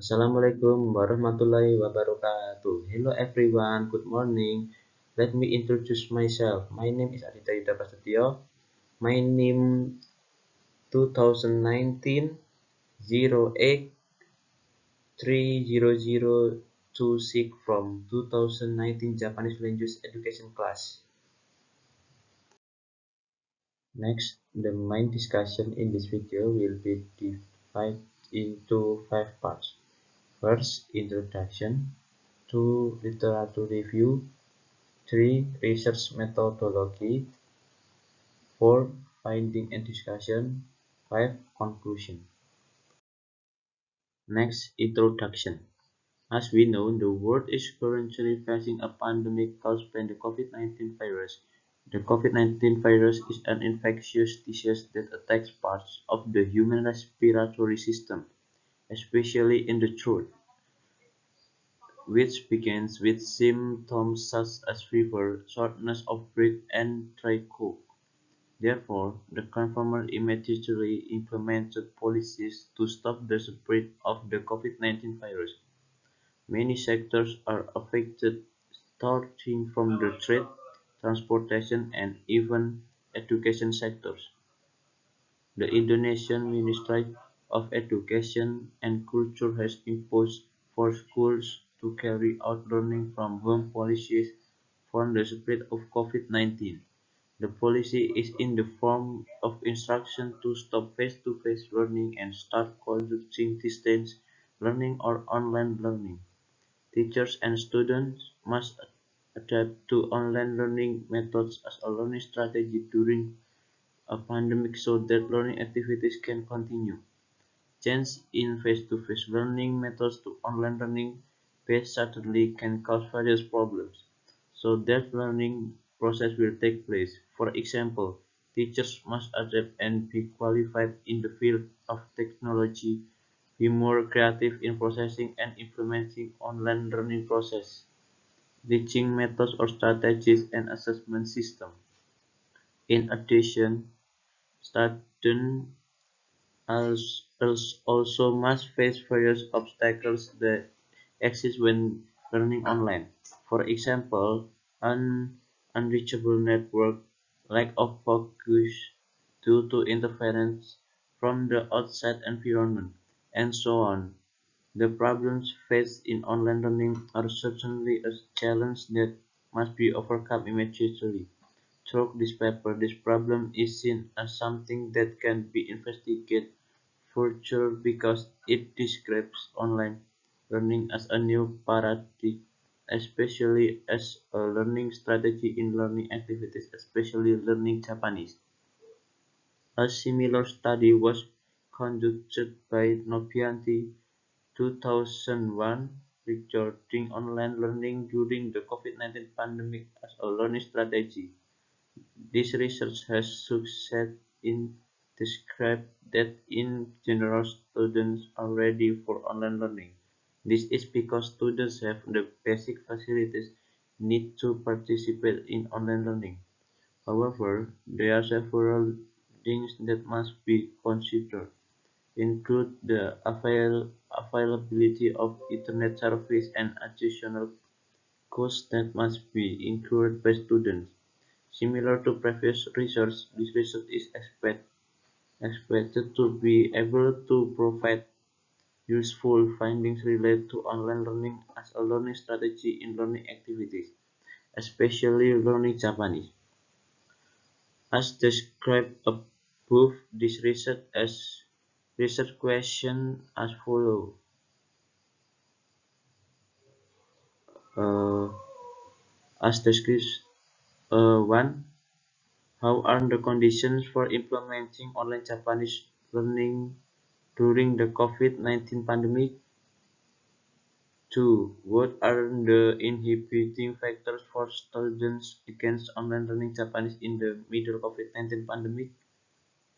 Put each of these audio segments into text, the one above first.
Assalamualaikum warahmatullahi wabarakatuh. Hello everyone, good morning. Let me introduce myself. My name is Aditya Prasetyo. My name 2019 08 30026 from 2019 Japanese language education class. Next, the main discussion in this video will be divided into 5 parts. First, introduction. 2. Literature review. 3. Research methodology. 4. Finding and discussion. 5. Conclusion. Next, introduction. As we know, the world is currently facing a pandemic caused by the COVID-19 virus. The COVID-19 virus is an infectious disease that attacks parts of the human respiratory system, especially in the throat, which begins with symptoms such as fever, shortness of breath, and dry cough. Therefore, the government immediately implemented policies to stop the spread of the COVID-19 virus. Many sectors are affected, starting from the trade, transportation, and even education sectors. The Indonesian Ministry of Education and Culture has imposed for schools to carry out learning from home policies for the spread of COVID-19. The policy is in the form of instruction to stop face-to-face learning and start conducting distance learning or online learning. Teachers and students must adapt to online learning methods as a learning strategy during a pandemic so that learning activities can continue. Change in face-to-face learning methods to online learning based certainly can cause various problems, so that learning process will take place. For example, teachers must adapt and be qualified in the field of technology, be more creative in processing and implementing online learning process, teaching methods or strategies and assessment system. In addition, students also must face various obstacles that exist when learning online. For example, unreachable network, lack of focus due to interference from the outside environment, and so on. The problems faced in online learning are certainly a challenge that must be overcome immediately. Through this paper, this problem is seen as something that can be investigated further because it describes online learning as a new paradigm, especially as a learning strategy in learning activities, especially learning Japanese. A similar study was conducted by Nobianti 2001 regarding online learning during the COVID-19 pandemic as a learning strategy. This research has succeeded in describing that in general students are ready for online learning. This is because students have the basic facilities needed to participate in online learning. However, there are several things that must be considered, include the availability of internet service and additional costs that must be incurred by students. Similar to previous research, this research is expected to be able to provide useful findings related to online learning as a learning strategy in learning activities, especially learning Japanese. As described above, this research question as follows. Uh, as described, 1. How are the conditions for implementing online Japanese learning during the COVID-19 pandemic? 2. What are the inhibiting factors for students against online learning Japanese in the middle of COVID-19 pandemic?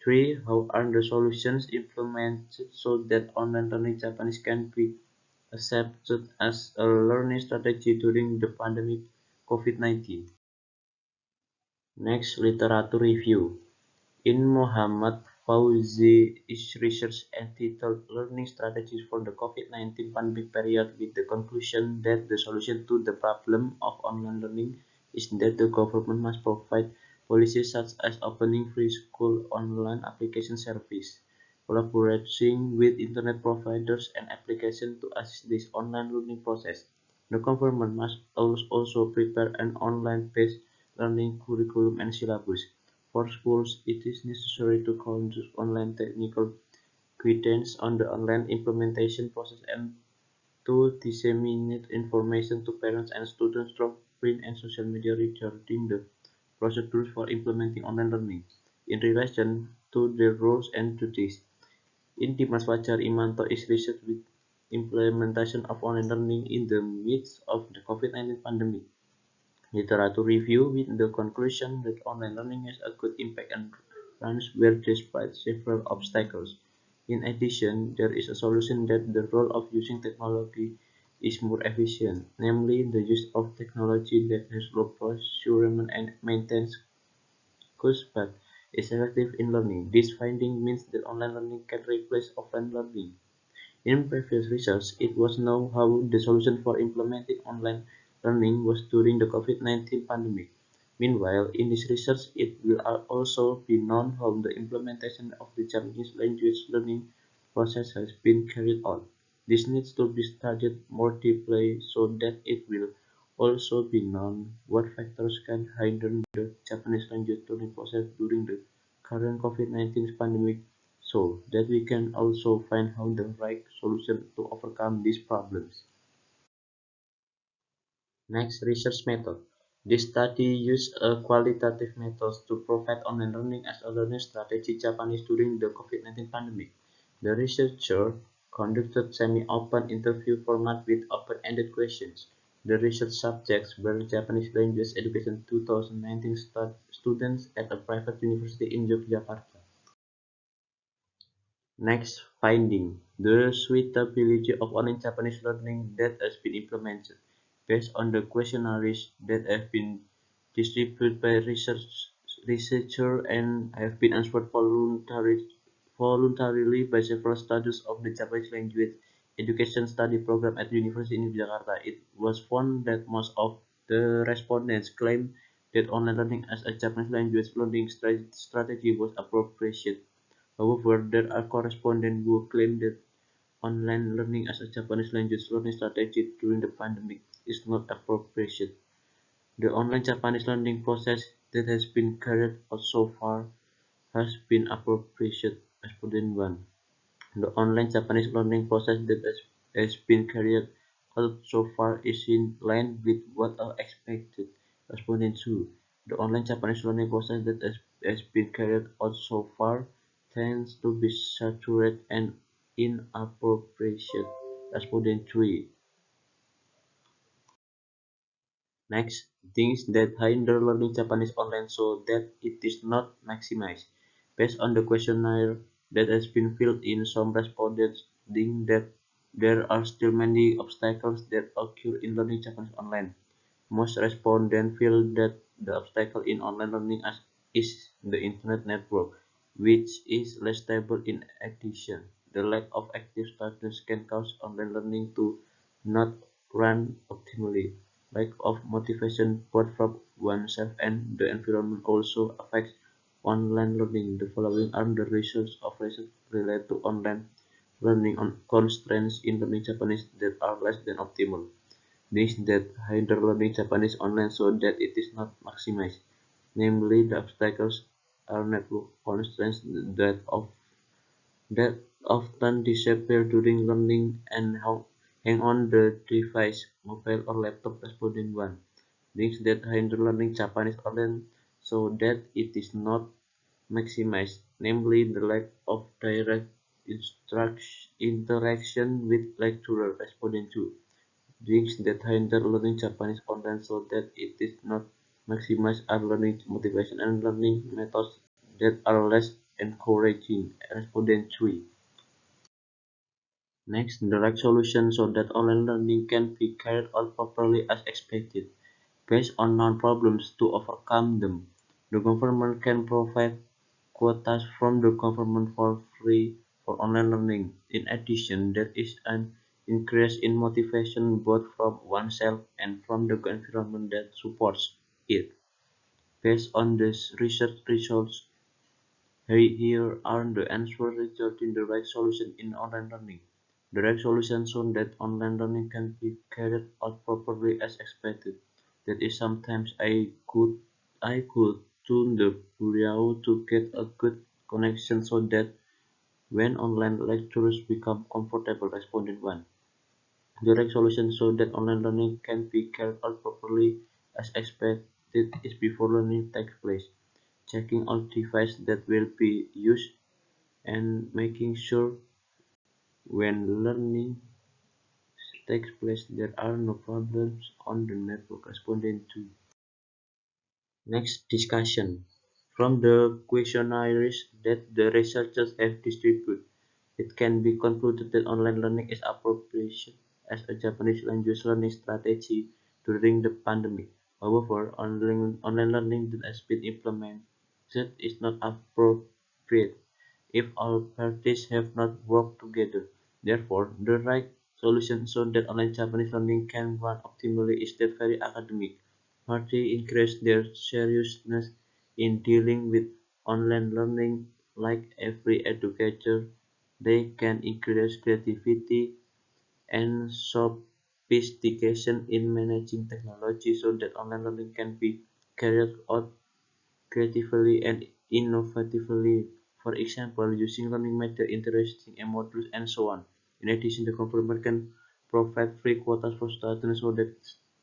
3. How are the solutions implemented so that online learning Japanese can be accepted as a learning strategy during the pandemic COVID-19? Next, literature review. In Muhammad Fauzi is research entitled Learning Strategies for the COVID-19 Pandemic Period with the conclusion that the solution to the problem of online learning is that the government must provide policies such as opening free school online application service, collaborating with internet providers and applications to assist this online learning process. The government must also prepare an online-based learning curriculum and syllabus. For schools, it is necessary to conduct online technical guidance on the online implementation process and to disseminate information to parents and students through print and social media regarding the procedures for implementing online learning. In relation to the rules and duties, Dimas Fajar Imanto is research with implementation of online learning in the midst of the COVID-19 pandemic. Literature review with the conclusion that online learning has a good impact and runs well despite several obstacles. In addition, there is a solution that the role of using technology is more efficient, namely the use of technology that has low procurement and maintenance costs but is effective in learning. This finding means that online learning can replace offline learning. In previous research, it was known how the solution for implementing online learning was during the COVID-19 pandemic. Meanwhile, in this research, it will also be known how the implementation of the Japanese language learning process has been carried out. This needs to be studied more deeply so that it will also be known what factors can hinder the Japanese language learning process during the current COVID-19 pandemic so that we can also find how the right solution to overcome these problems. Next, research method. This study used a qualitative method to provide online learning as a learning strategy Japanese during the COVID-19 pandemic. The researcher conducted semi-open interview format with open-ended questions. The research subjects were Japanese language education 2019 students at a private university in Yogyakarta. Next finding: the suitability of online Japanese learning that has been implemented. Based on the questionnaires that have been distributed by researchers and have been answered voluntarily by several studies of the Japanese language education study program at University in Jakarta, it was found that most of the respondents claimed that online learning as a Japanese language learning strategy was appropriate. However, there are correspondents who claim that online learning as a Japanese language learning strategy during the pandemic is not appropriate. The online Japanese learning process that has been carried out so far has been appropriate. Respondent 1. The online Japanese learning process that has been carried out so far is in line with what I expected. Respondent 2. The online Japanese learning process that has been carried out so far tends to be saturated and inappropriate. Respondent 3. Next, things that hinder learning Japanese online so that it is not maximized. Based on the questionnaire that has been filled in, some respondents think that there are still many obstacles that occur in learning Japanese online. Most respondents feel that the obstacle in online learning is the internet network, which is less stable. In addition, the lack of active students can cause online learning to not run optimally. Lack of motivation both from oneself and the environment also affects online learning. The following are the results of research related to online learning on constraints in learning Japanese that are less than optimal. Things that hinder learning Japanese online so that it is not maximized. Namely, the obstacles are network constraints that often disappear during learning and hang on the device, mobile or laptop. Responding 1. Things that hinder learning Japanese online so that it is not maximized, namely the lack of direct interaction with lecturer. Responding 2. Things that hinder learning Japanese online so that it is not maximized are learning motivation and learning methods that are less encouraging. Respondent 3. Next, the right solution so that online learning can be carried out properly as expected. Based on known problems to overcome them, the government can provide quotas from the government for free for online learning. In addition, there is an increase in motivation both from oneself and from the environment that supports it. Based on these research results, here are the answers resulting the right solution in online learning. The right solution shown that online learning can be carried out properly as expected. That is sometimes I could tune the video to get a good connection so that when online lectures become comfortable, responded one. The right solution so that online learning can be carried out properly as expected is before learning takes place, checking all devices that will be used and making sure when learning takes place there are no problems on the network, responding to. Next discussion. From the questionnaires that the researchers have distributed, it can be concluded that online learning is appropriate as a Japanese language learning strategy during the pandemic. However, online learning that has been implemented is not appropriate if all parties have not worked together. Therefore, the right solution so that online Japanese learning can run optimally is that very academic parties increase their seriousness in dealing with online learning. Like every educator, they can increase creativity and sophistication in managing technology so that online learning can be carried out creatively and innovatively, for example, using learning methods, interesting modules, and so on. In addition, the government can provide free quotas for students so that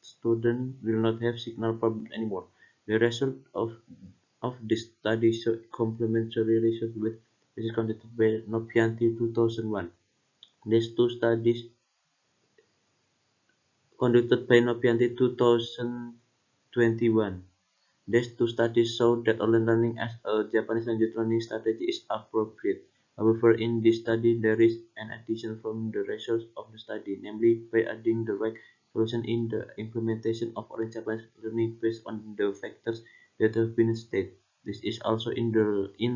students will not have signal problems anymore. The result of this study show complementary research with research conducted by Nopianti 2001. These two studies conducted by Nopianti 2021. These two studies show that online learning as a Japanese language learning strategy is appropriate. However, in this study, there is an addition from the results of the study, namely by adding the right solution in the implementation of online Japanese learning based on the factors that have been stated. This is also in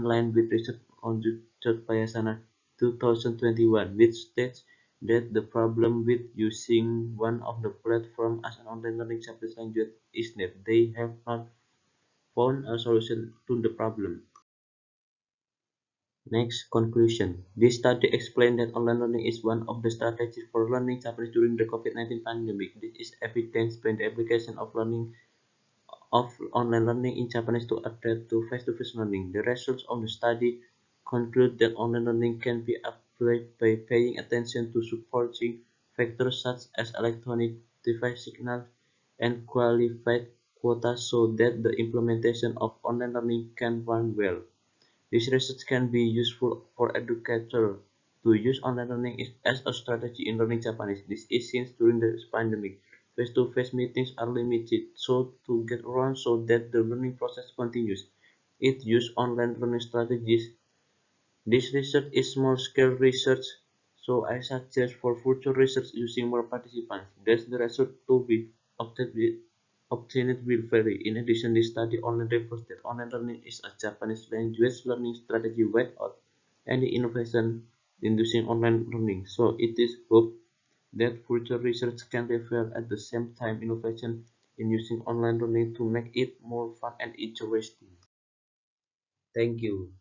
line with research conducted by Bahasa 2021, which states that the problem with using one of the platforms as an online learning Japanese language is that they have not found a solution to the problem. Next, conclusion. This study explained that online learning is one of the strategies for learning Japanese during the COVID-19 pandemic. This is evidenced by the application of online learning in Japanese to adapt to face-to-face learning. The results of the study conclude that online learning can be applied by paying attention to supporting factors such as electronic device signals and qualified quotas so that the implementation of online learning can run well. This research can be useful for educators to use online learning as a strategy in learning Japanese. This is since during the pandemic, face-to-face meetings are limited, so to get around so that the learning process continues, it uses online learning strategies. This research is small-scale research, so I suggest for future research using more participants. Thus, the result to be obtained will vary. In addition, this study only refers that online learning is a Japanese language learning strategy without any innovation in using online learning. So it is hoped that future research can reveal at the same time innovation in using online learning to make it more fun and interesting. Thank you.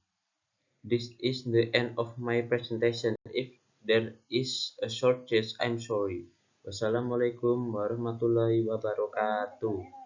This is the end of my presentation. If there is a shortchange, I'm sorry. Wassalamualaikum warahmatullahi wabarakatuh.